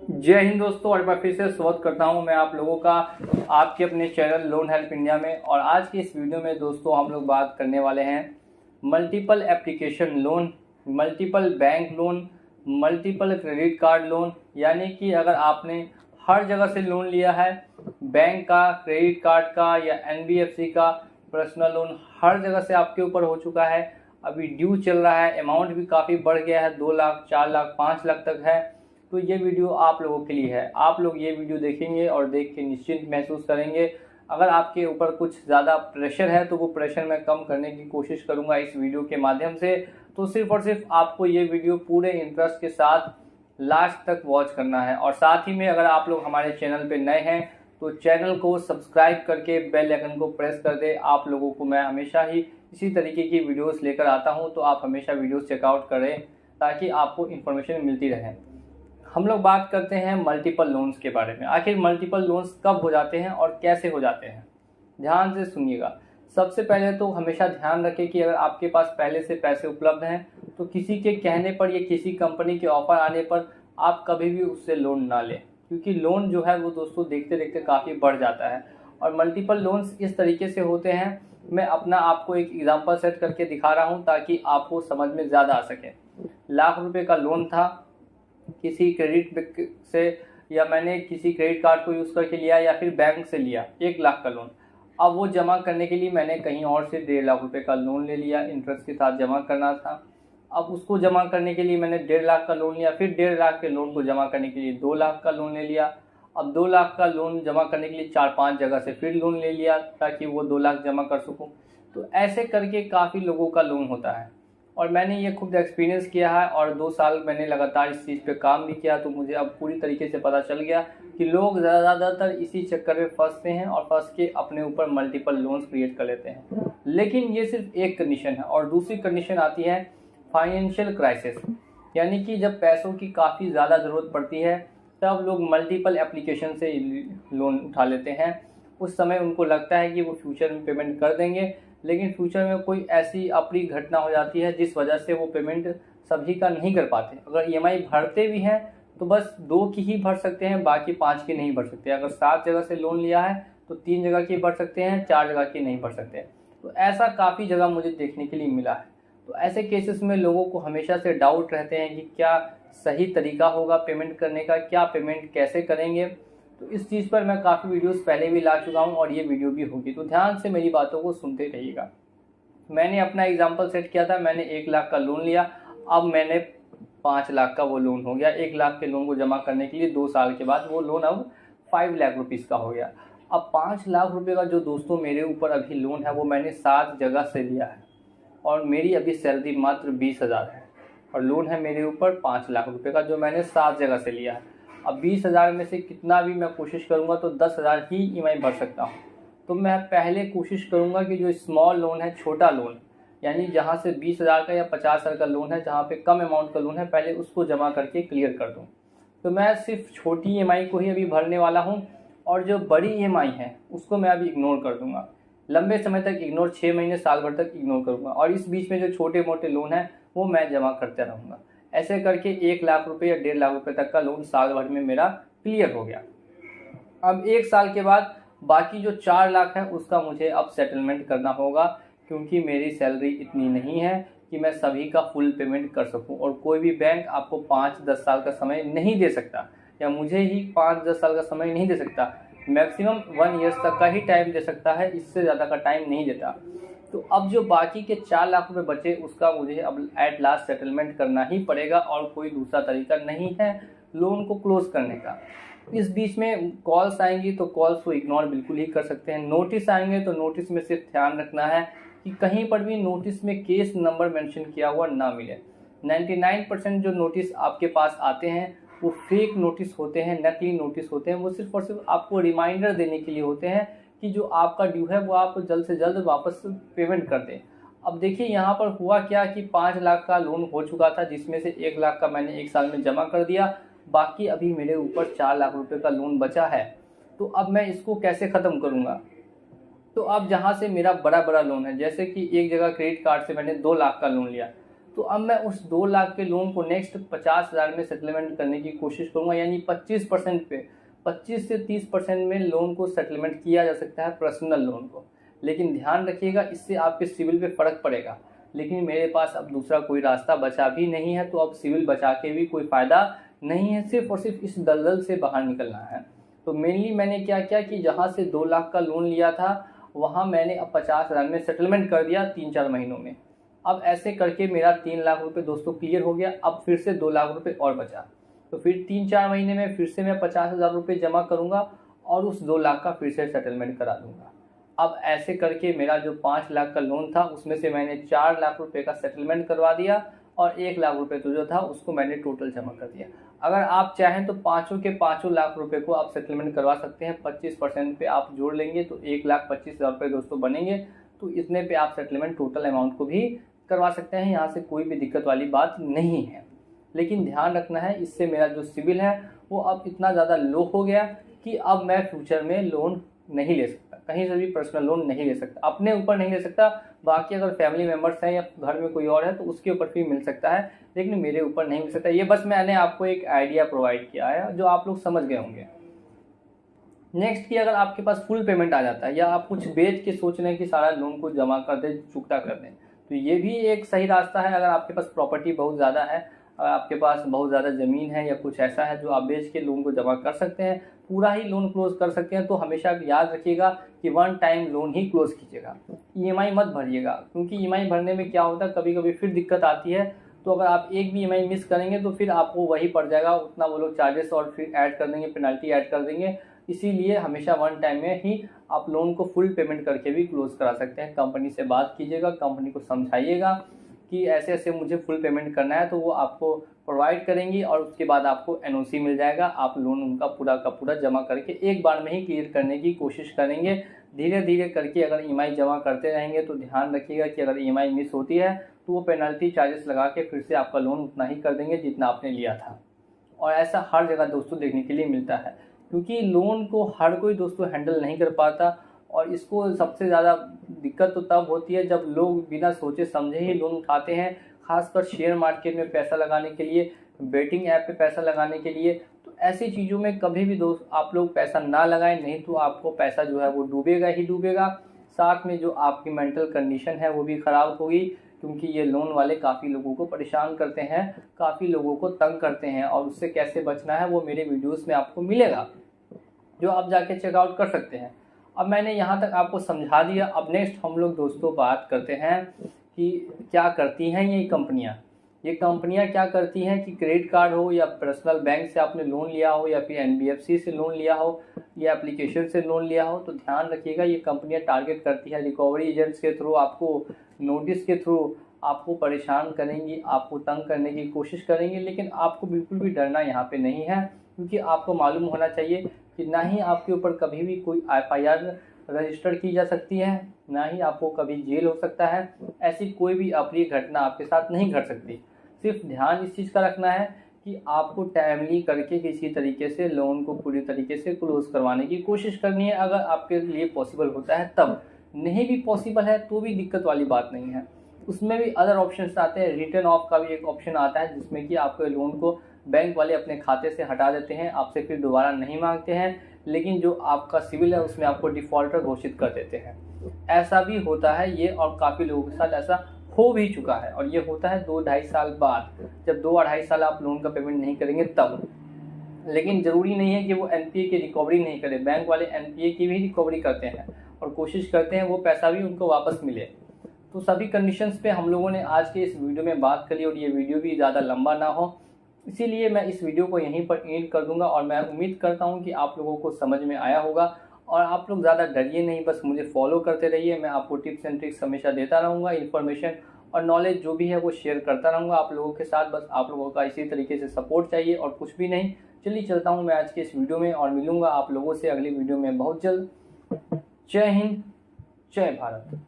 जय हिंद दोस्तों, और मैं फिर से स्वागत करता हूं मैं आप लोगों का आपके अपने चैनल लोन हेल्प इंडिया में। और आज की इस वीडियो में दोस्तों हम लोग बात करने वाले हैं multiple application loan, multiple bank loan, multiple credit card loan. यानी कि अगर आपने हर जगह से लोन लिया है, बैंक का, क्रेडिट कार्ड का या एनबीएफसी का पर्सनल लोन, हर जगह से आपके ऊपर हो चुका है, अभी ड्यू चल रहा है, अमाउंट भी काफ़ी बढ़ गया है, 2 लाख, 4 लाख, 5 लाख तक है, तो ये वीडियो आप लोगों के लिए है। आप लोग ये वीडियो देखेंगे और देख के निश्चिंत महसूस करेंगे। अगर आपके ऊपर कुछ ज़्यादा प्रेशर है तो वो प्रेशर मैं कम करने की कोशिश करूँगा इस वीडियो के माध्यम से। तो सिर्फ और सिर्फ आपको ये वीडियो पूरे इंटरेस्ट के साथ लास्ट तक वॉच करना है। और साथ ही में अगर आप लोग हमारे चैनल पे नए हैं तो चैनल को सब्सक्राइब करके बेल आइकन को प्रेस कर दे। आप लोगों को मैं हमेशा ही इसी तरीके की वीडियोस लेकर आता हूं, तो आप हमेशा वीडियोस चेकआउट करें ताकि आपको इन्फॉर्मेशन मिलती रहे। हम लोग बात करते हैं मल्टीपल लोन्स के बारे में। आखिर मल्टीपल लोन्स कब हो जाते हैं और कैसे हो जाते हैं, ध्यान से सुनिएगा। सबसे पहले तो हमेशा ध्यान रखें कि अगर आपके पास पहले से पैसे उपलब्ध हैं तो किसी के कहने पर या किसी कंपनी के ऑफर आने पर आप कभी भी उससे लोन ना लें, क्योंकि लोन जो है वो दोस्तों देखते देखते काफ़ी बढ़ जाता है। और मल्टीपल लोन्स इस तरीके से होते हैं, मैं अपना आपको एक एग्जांपल सेट करके दिखा रहा हूँ ताकि आपको समझ में ज़्यादा आ सके। लाख रुपए का लोन था किसी क्रेडिट से, या मैंने किसी क्रेडिट कार्ड को यूज़ करके लिया या फिर बैंक से लिया 1 लाख का लोन। अब वो जमा करने के लिए मैंने कहीं और से 1.5 लाख रुपए का लोन ले लिया, इंटरेस्ट के साथ जमा करना था। अब उसको जमा करने के लिए मैंने 1.5 लाख का लोन लिया, फिर 1.5 लाख के लोन को जमा करने के लिए 2 लाख का लोन ले लिया। अब 2 लाख का लोन जमा करने के लिए 4-5 जगह से फिर लोन ले लिया ताकि वो 2 लाख जमा कर सकूँ। तो ऐसे करके काफ़ी लोगों का लोन होता है और मैंने ये खुद एक्सपीरियंस किया है और 2 साल मैंने लगातार इस चीज़ पे काम भी किया। तो मुझे अब पूरी तरीके से पता चल गया कि लोग ज़्यादातर इसी चक्कर में फंसते हैं और फंस के अपने ऊपर मल्टीपल लोन्स क्रिएट कर लेते हैं। लेकिन ये सिर्फ एक कंडीशन है, और दूसरी कंडीशन आती है फाइनेंशियल क्राइसिस। यानी कि जब पैसों की काफ़ी ज़्यादा ज़रूरत पड़ती है तब लोग मल्टीपल एप्लीकेशन से लोन उठा लेते हैं। उस समय उनको लगता है कि वो फ्यूचर में पेमेंट कर देंगे, लेकिन फ्यूचर में कोई ऐसी अप्रिय घटना हो जाती है जिस वजह से वो पेमेंट सभी का नहीं कर पाते। अगर ईएमआई भरते भी हैं तो बस 2 की ही भर सकते हैं, बाकी 5 की नहीं भर सकते। अगर 7 जगह से लोन लिया है तो 3 जगह की भर सकते हैं, 4 जगह की नहीं भर सकते। तो ऐसा काफ़ी जगह मुझे देखने के लिए मिला है। तो ऐसे केसेस में लोगों को हमेशा से डाउट रहते हैं कि क्या सही तरीका होगा पेमेंट करने का, क्या पेमेंट कैसे करेंगे। तो इस चीज़ पर मैं काफ़ी वीडियोस पहले भी ला चुका हूँ और ये वीडियो भी होगी, तो ध्यान से मेरी बातों को सुनते रहिएगा। मैंने अपना एग्जांपल सेट किया था, मैंने 1 लाख का लोन लिया, अब मैंने 5 लाख का वो लोन हो गया। 1 लाख के लोन को जमा करने के लिए 2 साल के बाद वो लोन अब 5 लाख रुपीज़ का हो गया। अब 5 लाख रुपये का जो दोस्तों मेरे ऊपर अभी लोन है वो मैंने 7 जगह से लिया है और मेरी अभी सैलरी मात्र 20,000 है और लोन है मेरे ऊपर 5 लाख रुपये का जो मैंने 7 जगह से लिया है। अब 20,000 में से कितना भी मैं कोशिश करूँगा तो 10,000 ही ईएमआई भर सकता हूँ। तो मैं पहले कोशिश करूँगा कि जो स्मॉल लोन है, छोटा लोन, यानी जहाँ से 20,000 का या 50,000 का लोन है, जहाँ पे कम अमाउंट का लोन है, पहले उसको जमा करके क्लियर कर दूँ। तो मैं सिर्फ छोटी ईएमआई को ही अभी भरने वाला हूँ और जो बड़ी ईएमआई है उसको मैं अभी इग्नोर कर दूँगा। लंबे समय तक इग्नोर, 6 महीने साल भर तक इग्नोर करूँगा और इस बीच में जो छोटे मोटे लोन हैं वो मैं जमा करते रहूँगा। ऐसे करके 1 लाख रुपये या 1.5 लाख रुपये तक का लोन साल भर में मेरा क्लियर हो गया। अब 1 साल के बाद बाकी जो 4 लाख है उसका मुझे अब सेटलमेंट करना होगा, क्योंकि मेरी सैलरी इतनी नहीं है कि मैं सभी का फुल पेमेंट कर सकूं और कोई भी बैंक आपको 5-10 साल का समय नहीं दे सकता, या मुझे ही 5-10 साल का समय नहीं दे सकता। मैक्सिमम 1 ईयर्स तक का ही टाइम दे सकता है, इससे ज़्यादा का टाइम नहीं देता। तो अब जो बाकी के 4 लाख रुपए बचे उसका मुझे अब एट लास्ट सेटलमेंट करना ही पड़ेगा और कोई दूसरा तरीका नहीं है लोन को क्लोज करने का। इस बीच में कॉल्स आएंगी तो कॉल्स को इग्नोर बिल्कुल ही कर सकते हैं। नोटिस आएंगे तो नोटिस में सिर्फ ध्यान रखना है कि कहीं पर भी नोटिस में केस नंबर मेंशन किया हुआ ना मिले। 99% जो नोटिस आपके पास आते हैं वो फेक नोटिस होते हैं, नकली नोटिस होते हैं। वो सिर्फ और सिर्फ आपको रिमाइंडर देने के लिए होते हैं कि जो आपका ड्यू है वो आप जल्द से जल्द वापस पेमेंट कर दें। अब देखिए यहाँ पर हुआ क्या कि 5 लाख का लोन हो चुका था, जिसमें से 1 लाख का मैंने 1 साल में जमा कर दिया, बाकी अभी मेरे ऊपर 4 लाख रुपए का लोन बचा है। तो अब मैं इसको कैसे ख़त्म करूँगा? तो अब जहाँ से मेरा बड़ा लोन है, जैसे कि एक जगह क्रेडिट कार्ड से मैंने 2 लाख का लोन लिया, तो अब मैं उस 2 लाख के लोन को नेक्स्ट 50,000 में सेटलमेंट करने की कोशिश करूँगा, यानी 25% पे 25 से 30% में लोन को सेटलमेंट किया जा सकता है पर्सनल लोन को। लेकिन ध्यान रखिएगा, इससे आपके सिविल पे फ़र्क पड़ेगा। लेकिन मेरे पास अब दूसरा कोई रास्ता बचा भी नहीं है, तो अब सिविल बचा के भी कोई फ़ायदा नहीं है, सिर्फ और सिर्फ इस दलदल से बाहर निकलना है। तो मेनली मैंने क्या किया कि जहाँ से 2 लाख का लोन लिया था वहाँ मैंने अब 50,000 में सेटलमेंट कर दिया 3-4 महीनों में। अब ऐसे करके मेरा 3 लाख रुपए दोस्तों क्लियर हो गया। अब फिर से 2 लाख रुपए और बचा, तो फिर 3-4 महीने में फिर से मैं 50,000 रुपये जमा करूँगा और उस 2 लाख का फिर से सेटलमेंट करा दूँगा। अब ऐसे करके मेरा जो 5 लाख का लोन था उसमें से मैंने 4 लाख रुपए का सेटलमेंट करवा दिया और 1 लाख रुपए तो जो था उसको मैंने टोटल जमा कर दिया। अगर आप चाहें तो पाँचों के पाँचों लाख रुपए को आप सेटलमेंट करवा सकते हैं। 25% पे आप जोड़ लेंगे तो 1,25,000 रुपये दोस्तों बनेंगे। तो इतने पे आप सेटलमेंट टोटल अमाउंट को भी करवा सकते हैं, यहाँ से कोई भी दिक्कत वाली बात नहीं है। लेकिन ध्यान रखना है, इससे मेरा जो सिविल है वो अब इतना ज़्यादा लो हो गया कि अब मैं फ्यूचर में लोन नहीं ले सकता, कहीं से भी पर्सनल लोन नहीं ले सकता। अपने ऊपर नहीं ले सकता, बाकी अगर फैमिली मेम्बर्स हैं या घर में कोई और है तो उसके ऊपर भी मिल सकता है, लेकिन मेरे ऊपर नहीं मिल सकता। ये बस मैंने आपको एक आइडिया प्रोवाइड किया है जो आप लोग समझ गए होंगे। नेक्स्ट कि अगर आपके पास फुल पेमेंट आ जाता है या आप कुछ बेच के सोच रहे हैं कि सारा लोन को जमा कर दें, चुकता कर दें, तो ये भी एक सही रास्ता है। अगर आपके पास प्रॉपर्टी बहुत ज़्यादा है, अगर आपके पास बहुत ज़्यादा ज़मीन है या कुछ ऐसा है जो आप बेच के लोन को जमा कर सकते हैं, पूरा ही लोन क्लोज कर सकते हैं, तो हमेशा याद रखिएगा कि 1 टाइम लोन ही क्लोज कीजिएगा। EMI मत भरिएगा, क्योंकि EMI भरने में क्या होता है कभी कभी फिर दिक्कत आती है। तो अगर आप एक भी EMI मिस करेंगे तो फिर आपको वही पड़ जाएगा, उतना वो लोग चार्जेस और फिर ऐड कर देंगे, पेनल्टी ऐड कर देंगे। इसीलिए हमेशा 1 टाइम में ही आप लोन को फुल पेमेंट करके भी क्लोज करा सकते हैं। कंपनी से बात कीजिएगा, कंपनी को समझाइएगा कि ऐसे ऐसे मुझे फुल पेमेंट करना है, तो वो आपको प्रोवाइड करेंगी और उसके बाद आपको NOC मिल जाएगा। आप लोन उनका पूरा का पूरा जमा करके एक बार में ही क्लियर करने की कोशिश करेंगे। धीरे धीरे करके अगर EMI जमा करते रहेंगे तो ध्यान रखिएगा कि अगर EMI मिस होती है तो वो पेनल्टी चार्जेस लगा के फिर से आपका लोन उतना ही कर देंगे जितना आपने लिया था। और ऐसा हर जगह दोस्तों देखने के लिए मिलता है, क्योंकि लोन को हर कोई दोस्तों हैंडल नहीं कर पाता। और इसको सबसे ज़्यादा दिक्कत तो तब होती है जब लोग बिना सोचे समझे ही लोन उठाते हैं, खासकर शेयर मार्केट में पैसा लगाने के लिए, बेटिंग ऐप पे पैसा लगाने के लिए। तो ऐसी चीज़ों में कभी भी दोस्त आप लोग पैसा ना लगाएं, नहीं तो आपको पैसा जो है वो डूबेगा ही डूबेगा। साथ में जो आपकी मेंटल कंडीशन है वो भी ख़राब होगी, क्योंकि ये लोन वाले काफ़ी लोगों को परेशान करते हैं, काफ़ी लोगों को तंग करते हैं। और उससे कैसे बचना है वो मेरे वीडियोज़ में आपको मिलेगा, जो आप जाके चेकआउट कर सकते हैं। अब मैंने यहाँ तक आपको समझा दिया। अब नेक्स्ट हम लोग दोस्तों बात करते हैं कि क्या करती हैं ये कंपनियाँ। ये कंपनियाँ क्या करती हैं कि क्रेडिट कार्ड हो या पर्सनल बैंक से आपने लोन लिया हो या फिर NBFC से लोन लिया हो या एप्लीकेशन से लोन लिया हो, तो ध्यान रखिएगा ये कंपनियाँ टारगेट करती है रिकवरी एजेंट्स के थ्रू, आपको नोटिस के थ्रू आपको परेशान करेंगी, आपको तंग करने की कोशिश करेंगी। लेकिन आपको बिल्कुल भी डरना यहाँ पे नहीं है, क्योंकि आपको मालूम होना चाहिए कि ना ही आपके ऊपर कभी भी कोई FIR रजिस्टर की जा सकती है, ना ही आपको कभी जेल हो सकता है। ऐसी कोई भी अप्रिय घटना आपके साथ नहीं घट सकती। सिर्फ ध्यान इस चीज़ का रखना है कि आपको टाइमली करके किसी तरीके से लोन को पूरी तरीके से क्लोज करवाने की कोशिश करनी है, अगर आपके लिए पॉसिबल होता है तब। नहीं भी पॉसिबल है तो भी दिक्कत वाली बात नहीं है, उसमें भी अदर ऑप्शंस आते हैं। रिटर्न ऑफ का भी एक ऑप्शन आता है, जिसमें कि आपके लोन को बैंक वाले अपने खाते से हटा देते हैं, आपसे फिर दोबारा नहीं मांगते हैं, लेकिन जो आपका सिविल है उसमें आपको डिफ़ॉल्टर घोषित कर देते हैं। ऐसा भी होता है ये, और काफ़ी लोगों के साथ ऐसा हो भी चुका है। और ये होता है 2-2.5 साल बाद, जब 2-2.5 साल आप लोन का पेमेंट नहीं करेंगे तब। लेकिन ज़रूरी नहीं है कि वो NPA की रिकवरी नहीं करें, बैंक वाले NPA की भी रिकवरी करते हैं और कोशिश करते हैं वो पैसा भी उनको वापस मिले। तो सभी कंडीशंस पे हम लोगों ने आज के इस वीडियो में बात करी, और ये वीडियो भी ज़्यादा लंबा ना हो, इसीलिए मैं इस वीडियो को यहीं पर एंड कर दूंगा। और मैं उम्मीद करता हूं कि आप लोगों को समझ में आया होगा, और आप लोग ज़्यादा डरिए नहीं, बस मुझे फॉलो करते रहिए। मैं आपको टिप्स एंड ट्रिक्स हमेशा देता रहूँगा, इन्फॉर्मेशन और नॉलेज जो भी है वो शेयर करता रहूँगा आप लोगों के साथ। बस आप लोगों का इसी तरीके से सपोर्ट चाहिए और कुछ भी नहीं। चलिए चलता हूँ मैं आज के इस वीडियो में, और मिलूँगा आप लोगों से अगली वीडियो में बहुत जल्द। जय हिंद, जय भारत।